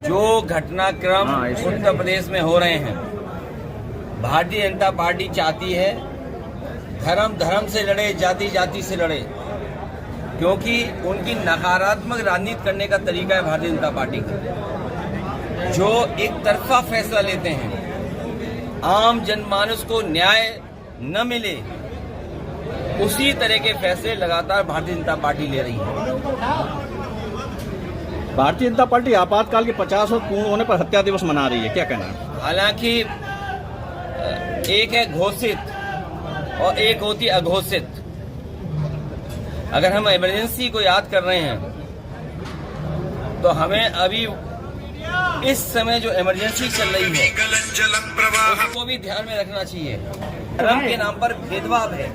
जो घटनाक्रम उत्तर प्रदेश में हो रहे हैं, भारतीय जनता पार्टी चाहती है धर्म धर्म से लड़े, जाति जाति से लड़े, क्योंकि उनकी नकारात्मक राजनीति करने का तरीका है भारतीय जनता पार्टी का, जो एक तरफा फैसला लेते हैं। आम जनमानस को न्याय न मिले, उसी तरह के फैसले लगातार भारतीय जनता पार्टी ले रही है। भारतीय जनता पार्टी आपातकाल के 50 वर्ष पूर्ण होने पर हत्या दिवस मना रही है, क्या कहना है? हालांकि एक है घोषित और एक होती अघोषित। अगर हम इमरजेंसी को याद कर रहे हैं तो हमें अभी इस समय जो इमरजेंसी चल रही है उसको भी ध्यान में रखना चाहिए। धर्म के नाम पर भेदभाव है,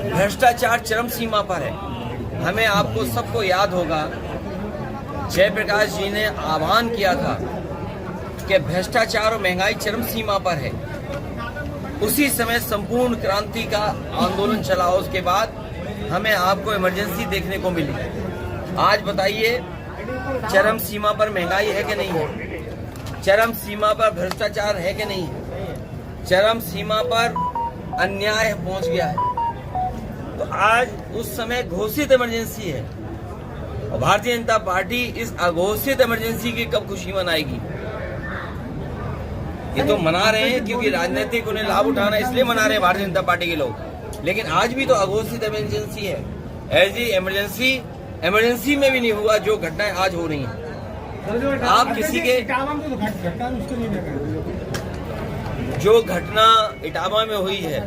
भ्रष्टाचार चरम सीमा पर है। हमें आपको सबको याद होगा, जयप्रकाश जी ने आह्वान किया था कि भ्रष्टाचार और महंगाई चरम सीमा पर है। उसी समय संपूर्ण क्रांति का आंदोलन चला, उसके बाद हमें आपको इमरजेंसी देखने को मिली। आज बताइए, चरम सीमा पर महंगाई है कि नहीं है? चरम सीमा पर भ्रष्टाचार है कि नहीं है? चरम सीमा पर अन्याय पहुंच गया है। तो आज उस समय घोषित इमरजेंसी है और भारतीय जनता पार्टी इस अघोषित इमरजेंसी की कब खुशी मनाएगी? ये तो मना रहे हैं क्योंकि राजनीतिक उन्हें लाभ उठाना, इसलिए मना रहे हैं भारतीय जनता पार्टी के लोग। लेकिन आज भी तो अघोषित इमरजेंसी है। ऐसी इमरजेंसी में भी नहीं हुआ जो घटनाएं आज हो रही हैं। आप किसी के जो घटना इटावा में हुई है,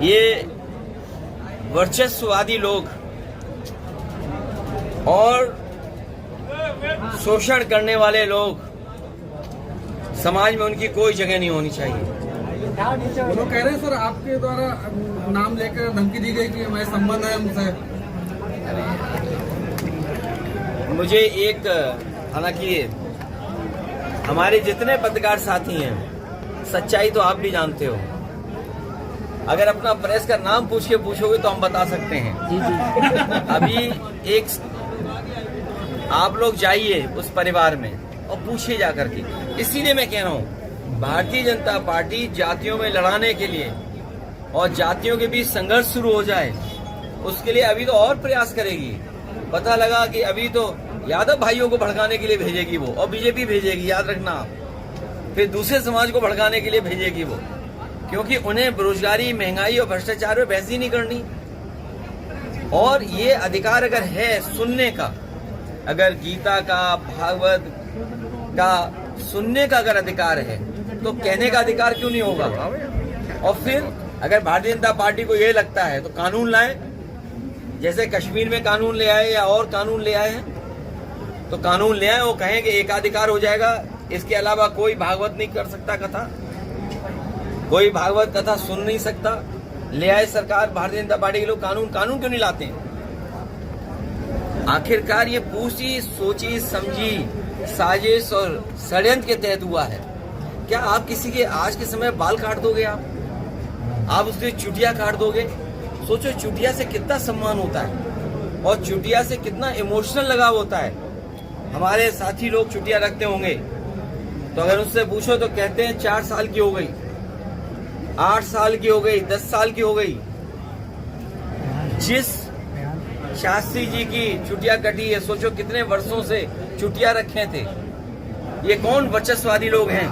ये वर्चस्ववादी लोग और शोषण करने वाले लोग, समाज में उनकी कोई जगह नहीं होनी चाहिए। वो लोग कह रहे हैं सर, आपके द्वारा नाम लेकर धमकी दी गई कि हमारे संबंध है उनसे। मुझे एक, हालांकि हमारे जितने पत्रकार साथी हैं, सच्चाई तो आप भी जानते हो। अगर अपना प्रेस का नाम पूछ के पूछोगे तो हम बता सकते हैं। अभी एक आप लोग जाइए उस परिवार में और पूछिए जा करके। इसीलिए मैं कह रहा हूँ, भारतीय जनता पार्टी जातियों में लड़ाने के लिए और जातियों के बीच संघर्ष शुरू हो जाए, उसके लिए अभी तो और प्रयास करेगी। पता लगा कि अभी तो यादव भाइयों को भड़काने के लिए भेजेगी वो, और बीजेपी भेजेगी, याद रखना आप। फिर दूसरे समाज को भड़काने के लिए भेजेगी वो, क्योंकि उन्हें बेरोजगारी, महंगाई और भ्रष्टाचार में बहस ही नहीं करनी। और ये अधिकार अगर है सुनने का, अगर गीता का, भागवत का सुनने का अगर अधिकार है, तो कहने का अधिकार क्यों नहीं होगा? और फिर अगर भारतीय जनता पार्टी को ये लगता है तो कानून लाए, जैसे कश्मीर में कानून ले आए या और कानून ले आए हैं, तो कानून ले आए। वो कहें कि एकाधिकार हो जाएगा, इसके अलावा कोई भागवत नहीं कर सकता कथा, कोई भागवत कथा सुन नहीं सकता। ले आए सरकार, भारतीय जनता पार्टी के लोग कानून क्यों नहीं लाते हैं? आखिरकार ये पूछी सोची समझी साजिश और षड्यंत्र के तहत हुआ है। क्या आप किसी के आज के समय बाल काट दोगे? आप उसकी चुटिया काट दोगे? सोचो, चुटिया से कितना सम्मान होता है और चुटिया से कितना इमोशनल लगाव होता है। हमारे साथी लोग चुटिया रखते होंगे, तो अगर उससे पूछो तो कहते हैं 4 साल की हो गई, 8 साल की हो गई, 10 साल की हो गई। जिस शास्त्री जी की चुटिया कटी है, सोचो कितने वर्षों से चुटिया रखे थे। ये कौन वर्चस्ववादी लोग हैं?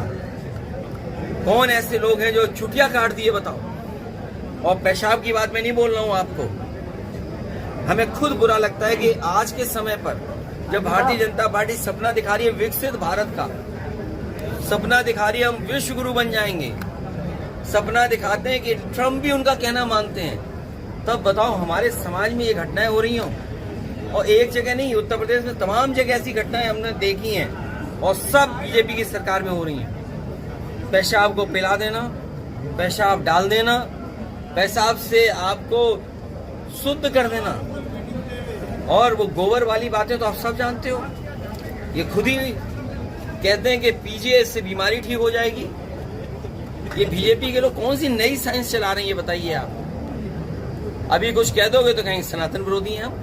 कौन ऐसे लोग हैं जो चुटिया काट दिए, बताओ? और पेशाब की बात मैं नहीं बोल रहा हूं आपको। हमें खुद बुरा लगता है कि आज के समय पर जब भारतीय जनता पार्टी सपना दिखा रही है विकसित भारत का, सपना दिखा रही है हम विश्व गुरु बन जाएंगे, सपना दिखाते हैं कि ट्रम्प भी उनका कहना मानते हैं, तब बताओ हमारे समाज में ये घटनाएं हो रही हों। और एक जगह नहीं, उत्तर प्रदेश में तमाम जगह ऐसी घटनाएं हमने देखी हैं और सब बीजेपी की सरकार में हो रही हैं। पेशाब को पिला देना, पेशाब डाल देना, पेशाब से आपको शुद्ध कर देना, और वो गोबर वाली बातें तो आप सब जानते हो। ये खुद ही कहते हैं कि पीजिए, इससे बीमारी ठीक हो जाएगी। ये बीजेपी के लोग कौन सी नई साइंस चला रहे हैं, ये बताइए आप। अभी कुछ कह दोगे तो कहेंगे सनातन विरोधी हैं हम।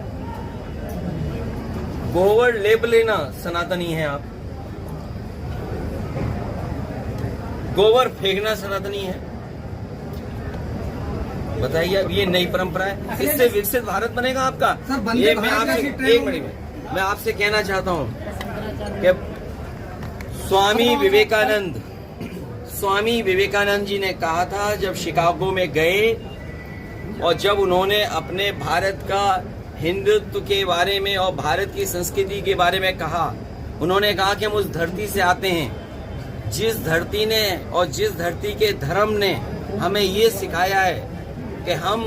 गोबर लेप लेना सनातनी है आप, गोबर फेंकना सनातनी है। बताइए, अब ये नई परंपरा है, इससे विकसित भारत बनेगा आपका? सर, वंदे ये मैं भारत आपसे जैसी ट्रेन- एक मिनट में मैं आपसे कहना चाहता हूं कि स्वामी विवेकानंद जी ने कहा था, जब शिकागो में गए और जब उन्होंने अपने भारत का हिंदुत्व के बारे में और भारत की संस्कृति के बारे में कहा, उन्होंने कहा कि हम उस धरती से आते हैं जिस धरती ने और जिस धरती के धर्म ने हमें ये सिखाया है कि हम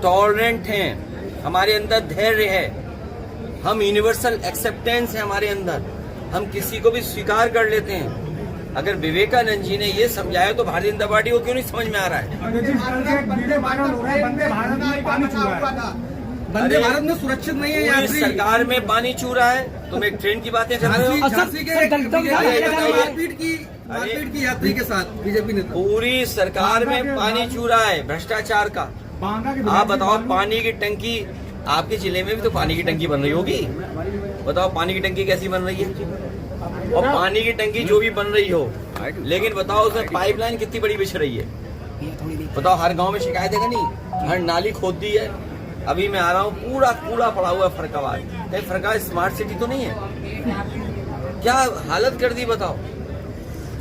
टॉलरेंट हैं, हमारे अंदर धैर्य है, हम यूनिवर्सल एक्सेप्टेंस है हमारे अंदर, हम किसी को भी स्वीकार कर लेते हैं। अगर विवेकानंद जी ने ये समझाया तो भारतीय जनता पार्टी को क्यों नहीं समझ में आ रहा है? वंदे भारत में सुरक्षित नहीं है पूरी यात्री। सरकार में पानी चू रहा है, तुम एक ट्रेन की बातें कर रहे हो। झांसी के मारपीट की यात्री के साथ बीजेपी ने पूरी सरकार में पानी चू रहा है, भ्रष्टाचार का। आप बताओ, पानी की टंकी आपके जिले में भी तो पानी की टंकी बन रही होगी, बताओ पानी की टंकी कैसी बन रही है? और पानी की टंकी जो भी बन रही हो, लेकिन बताओ उसमें पाइपलाइन कितनी बड़ी बिछ रही है? बताओ, हर गांव में शिकायत है कि नहीं? हर नाली खोद दी है। अभी मैं आ रहा हूँ, पूरा कूड़ा पड़ा हुआ है फरकाबाद। कहीं फरकाबाद स्मार्ट सिटी तो नहीं है? क्या हालत कर दी बताओ।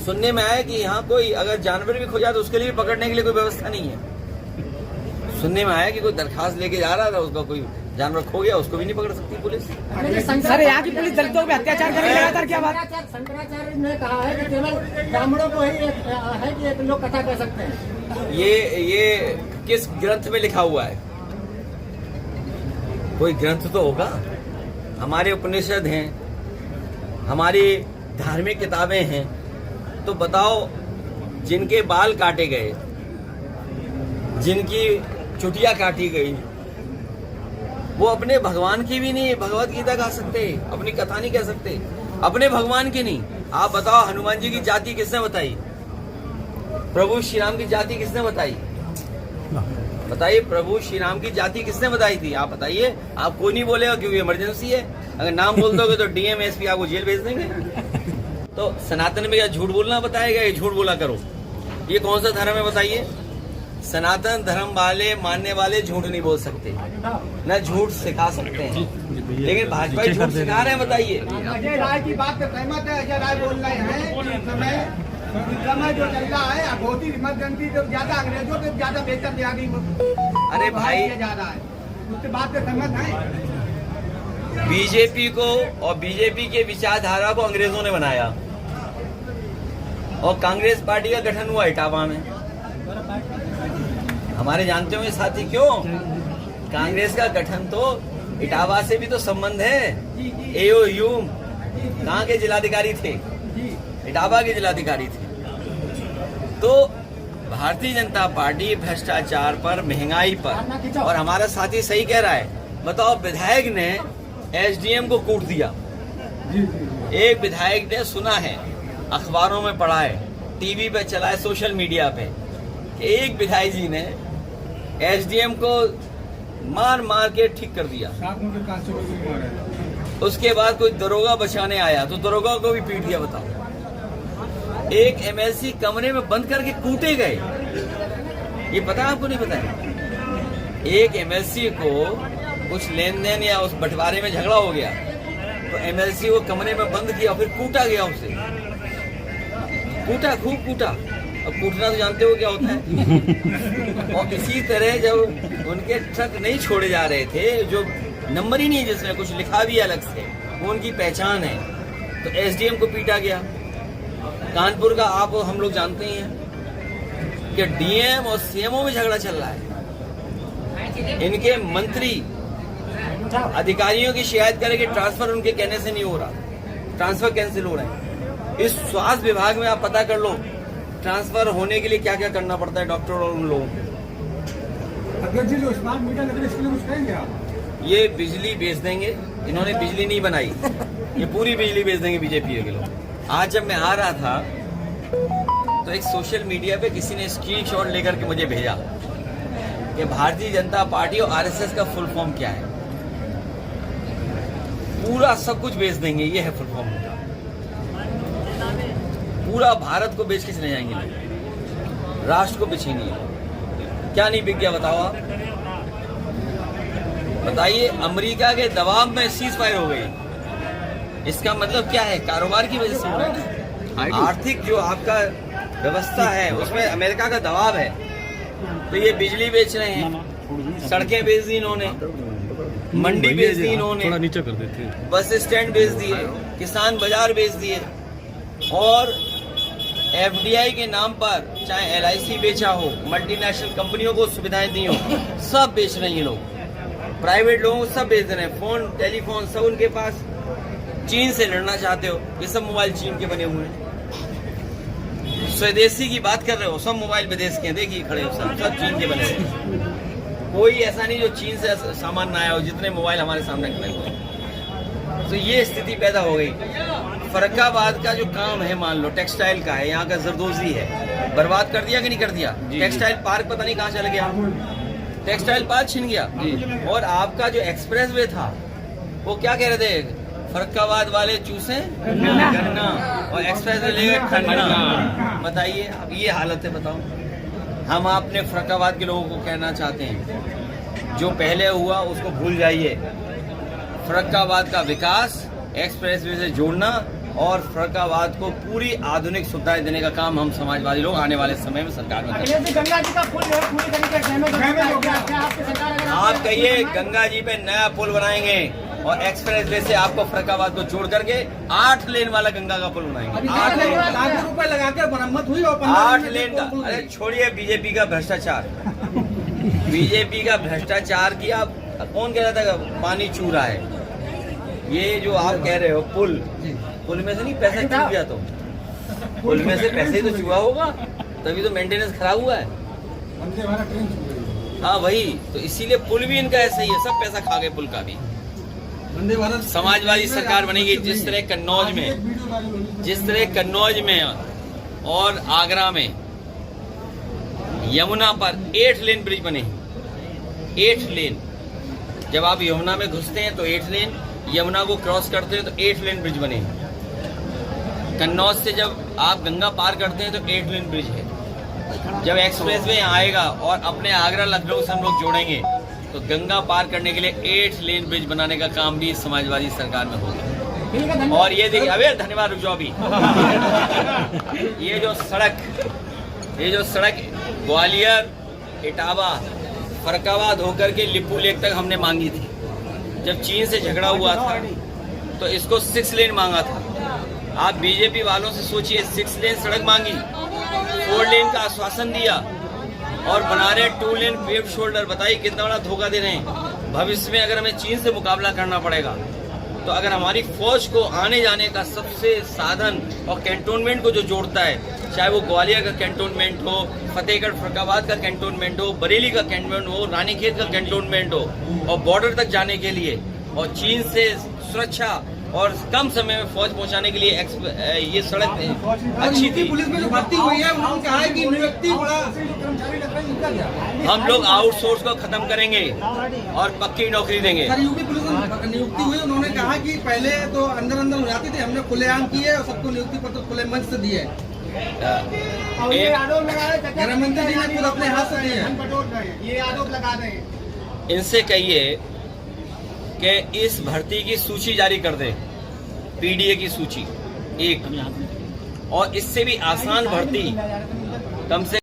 सुनने में आया कि यहाँ कोई अगर जानवर भी खो जाए तो उसके लिए भी पकड़ने के लिए कोई व्यवस्था नहीं है। सुनने में आया कि कोई दरखास्त लेके जा रहा था, उसका कोई जानवर खो गया, उसको भी नहीं पकड़ सकती पुलिस। सर, यहाँ की पुलिस दलितों पे अत्याचार कर रही है लगातार, क्या बात? शंकराचार्य ने कहा है कि केवल ब्राह्मणों को ही है कि एक लोग कथा कर सकते हैं। ये किस ग्रंथ में लिखा हुआ है? कोई ग्रंथ तो होगा। हमारे उपनिषद हैं, हमारी धार्मिक किताबें हैं। तो बताओ, जिनके बाल काटे गए, जिनकी चुटिया काटी गई, वो अपने भगवान की भी नहीं भगवत गीता गा सकते, अपनी कथा नहीं कह सकते, अपने भगवान की नहीं। आप बताओ, हनुमान जी की जाति किसने बताई? प्रभु श्री राम की जाति किसने बताई? बताइए, प्रभु श्री राम की जाति किसने बताई थी? आप बताइए। आप कोई नहीं बोलेगा क्योंकि इमरजेंसी है। अगर नाम बोल दोगे तो डीएम एसपी आपको जेल भेज देंगे। तो सनातन में क्या झूठ बोलना बताएगा? ये झूठ बोला करो। ये कौन सा धर्म है बताइए? सनातन धर्म वाले मानने वाले झूठ नहीं बोल सकते, न झूठ सिखा सकते हैं, लेकिन भाजपा झूठ सिखा रहे हैं। बताइए। अजय राय की बात पे सहमत है? अजय राय बोल रहे हैं कि समय जो चल रहा है, अघोषित इमरजेंसी जो ज्यादा अंग्रेजों से ज्यादा बेहतर तैयारी अरे भाई, जा रहा है, उसके बात पे सहमत है? बीजेपी को और बीजेपी के विचारधारा को अंग्रेजों ने बनाया और कांग्रेस पार्टी का गठन हुआ इटावा में। हमारे जानते होंगे साथी क्यों? कांग्रेस का गठन तो इटावा से भी तो संबंध है। एओ ह्यूम कहाँ के जिलाधिकारी थे? इटावा के जिलाधिकारी थे। तो भारतीय जनता पार्टी भ्रष्टाचार पर, महंगाई पर, और हमारा साथी सही कह रहा है। बताओ, विधायक ने एसडीएम को कूट दिया। एक विधायक ने, सुना है, अखबारों में पढ़ा है, टीवी पे चला है, सोशल मीडिया पे, कि एक विधायक जी ने एसडीएम को मार मार के ठीक कर दिया। उसके बाद कोई दरोगा बचाने आया तो दरोगा को भी पीट दिया। बताओ, एक एमएलसी कमरे में बंद करके कूटे गए। ये पता है आपको? नहीं पता है? एक एमएलसी को कुछ लेन देन या उस बंटवारे में झगड़ा हो गया तो एमएलसी को कमरे में बंद किया, फिर कूटा गया। उसे कूटा, खूब कूटा। अब कूटना तो जानते हो क्या होता है। और इसी तरह जब उनके ट्रक नहीं छोड़े जा रहे थे, जो नंबर ही नहीं है जिसमें कुछ लिखा भी अलग से, वो उनकी पहचान है, तो एसडीएम को पीटा गया। कानपुर का आप हम लोग जानते ही हैं कि डीएम और सीएमओ में झगड़ा चल रहा है। इनके मंत्री अधिकारियों की शिकायत करें कि ट्रांसफर उनके कहने से नहीं हो रहा, ट्रांसफर कैंसिल हो रहे हैं। इस स्वास्थ्य विभाग में आप पता कर लो, ट्रांसफर होने के लिए क्या क्या करना पड़ता है डॉक्टर और उन लोगों को। अगर जी जो स्मार्ट मीटर लग रहे इसके लिए कुछ कहेंगे आप? ये बिजली बेच देंगे। इन्होंने बिजली नहीं बनाई, ये पूरी बिजली बेच देंगे बीजेपी के लोग। आज जब मैं आ रहा था तो एक सोशल मीडिया पे किसी ने स्क्रीनशॉट लेकर के मुझे भेजा कि भारतीय जनता पार्टी और आरएसएस का फुल फॉर्म क्या है। पूरा सब कुछ बेच देंगे, ये है फुल फॉर्म का। पूरा भारत को बेच के चले जाएंगे लोग, राष्ट्र को बेचेंगे। क्या नहीं बिक गया बताओ आप, बताइए। अमेरिका के दबाव में सीज फायर हो गई, इसका मतलब क्या है? कारोबार की वजह से हो रहा है। आर्थिक जो आपका व्यवस्था है उसमें अमेरिका का दबाव है। तो ये बिजली बेच रहे हैं, सड़कें बेच दी इन्होंने, मंडी बेच दी इन्होंने, थोड़ा नीचे कर देते, बस स्टैंड बेच दिए, किसान बाजार बेच दिए, और एफडीआई के नाम पर चाहे एलआईसी बेचा हो, मल्टीनेशनल कंपनियों को सुविधाएं दी हो, सब बेच रहे हैं लोग। प्राइवेट लोगों को सब बेच रहे हैं, फोन टेलीफोन सब उनके पास। चीन से लड़ना चाहते हो, ये सब मोबाइल चीन के बने हुए हैं। स्वदेशी की बात कर रहे हो, सब मोबाइल विदेश के हैं, देखिए खड़े हो, सब चीन के बने हुए। कोई ऐसा नहीं जो चीन से सामान ना आया हो, जितने मोबाइल हमारे सामने खड़े हुए हैं। तो ये स्थिति पैदा हो गई। फर्रुखाबाद का जो काम है, मान लो टेक्सटाइल का है, यहाँ का जरदोजी है, बर्बाद कर दिया कि नहीं कर दिया? टेक्सटाइल पार्क पता नहीं कहाँ चल गया, टेक्सटाइल पार्क छिन गया। और आपका जो एक्सप्रेस वे था, वो क्या कह रहे थे? फर्रुखाबाद वाले चूसे गन्ना और एक्सप्रेस वे ले गए खन्ना। बताइए, अब ये हालत है, बताओ। हम अपने फर्रुखाबाद के लोगों को कहना चाहते हैं, जो पहले हुआ उसको भूल जाइए। फर्रुखाबाद का विकास एक्सप्रेसवे से जोड़ना और फर्रुखाबाद को पूरी आधुनिक सुविधाएं देने का काम हम समाजवादी लोग आने वाले समय में सरकार में करेंगे। गंगा जी का पुल जो है पूरी तरीके से डैमेज हो गया, क्या आपकी सरकार अगर आप कहिए गंगा जी पे नया पुल बनाएंगे और एक्सप्रेसवे से आपको फर्रुखाबाद को जोड़ करके 8 लेन वाला गंगा का पुल बनाएंगे। 8 लाख रुपए लगा के मरम्मत हुई और 8 लेन का। अरे छोड़िए बीजेपी का भ्रष्टाचार, बीजेपी का भ्रष्टाचार की आप कौन कह रहा था पानी चू रहा है? ये जो आप कह रहे हो पुल में से नहीं पैसा चू गया, तो पुल में से पैसे ही तो चुआ होगा, तभी तो मेंटेनेंस खराब हुआ है। हाँ वही तो, इसीलिए पुल भी इनका ऐसा ही है, सब पैसा खा गए पुल का भी। समाजवादी सरकार बनेगी। जिस तरह कन्नौज में और आगरा में यमुना पर 8 लेन ब्रिज बने, 8 लेन। जब आप यमुना में घुसते हैं तो 8 लेन, यमुना को क्रॉस करते हैं तो 8 लेन ब्रिज बने। कन्नौज से जब आप गंगा पार करते हैं तो 8 लेन ब्रिज है। जब एक्सप्रेसवे आएगा और अपने आगरा लखनऊ से हम लोग जोड़ेंगे तो गंगा पार करने के लिए 8 लेन ब्रिज बनाने का काम भी समाजवादी सरकार में होगा। और ये देखिए, अबे धन्यवाद, रुक जाओ अभी। ये जो सड़क ग्वालियर, इटावा, फर्रुखाबाद होकर के लिपू लेक तक हमने मांगी थी। जब चीन से झगड़ा हुआ था तो इसको 6 लेन मांगा था। आप बीजेपी वालों से सोचिए, 6 लेन सड़क मांगी, 4 लेन का आश्वासन दिया और बना रहे 2 लेन पेव्ड शोल्डर। बताइए कितना बड़ा धोखा दे रहे हैं। भविष्य में अगर हमें चीन से मुकाबला करना पड़ेगा तो अगर हमारी फौज को आने जाने का सबसे साधन और कैंटोनमेंट को जो जोड़ता है, चाहे वो ग्वालियर का कैंटोनमेंट हो, फतेहगढ़ फर्रुखाबाद का कैंटोनमेंट हो, बरेली का कैंटोनमेंट हो, रानीखेत का कैंटोनमेंट हो, और बॉर्डर तक जाने के लिए और चीन से सुरक्षा और कम समय में फौज पहुंचाने के लिए ये सड़क अच्छी थी। पुलिस में जो भर्ती हुई है उन्होंने कहा है कि नियुक्ति बड़ा, हम लोग आउटसोर्स को खत्म करेंगे और पक्की नौकरी देंगे। सर यूपी पुलिस में नियुक्ति हुई, उन्होंने कहा कि पहले तो अंदर हो जाती थी, हमने खुलेआम किए और सबको नियुक्ति पत्र खुले मंच से दिए। गृह मंत्री जी ने खुद अपने हाथ से दिए, ये आरोप लगा रहे हैं। इनसे कहिए कि इस भर्ती की सूची जारी कर दे, पीडीए की सूची एक, और इससे भी आसान भर्ती कम से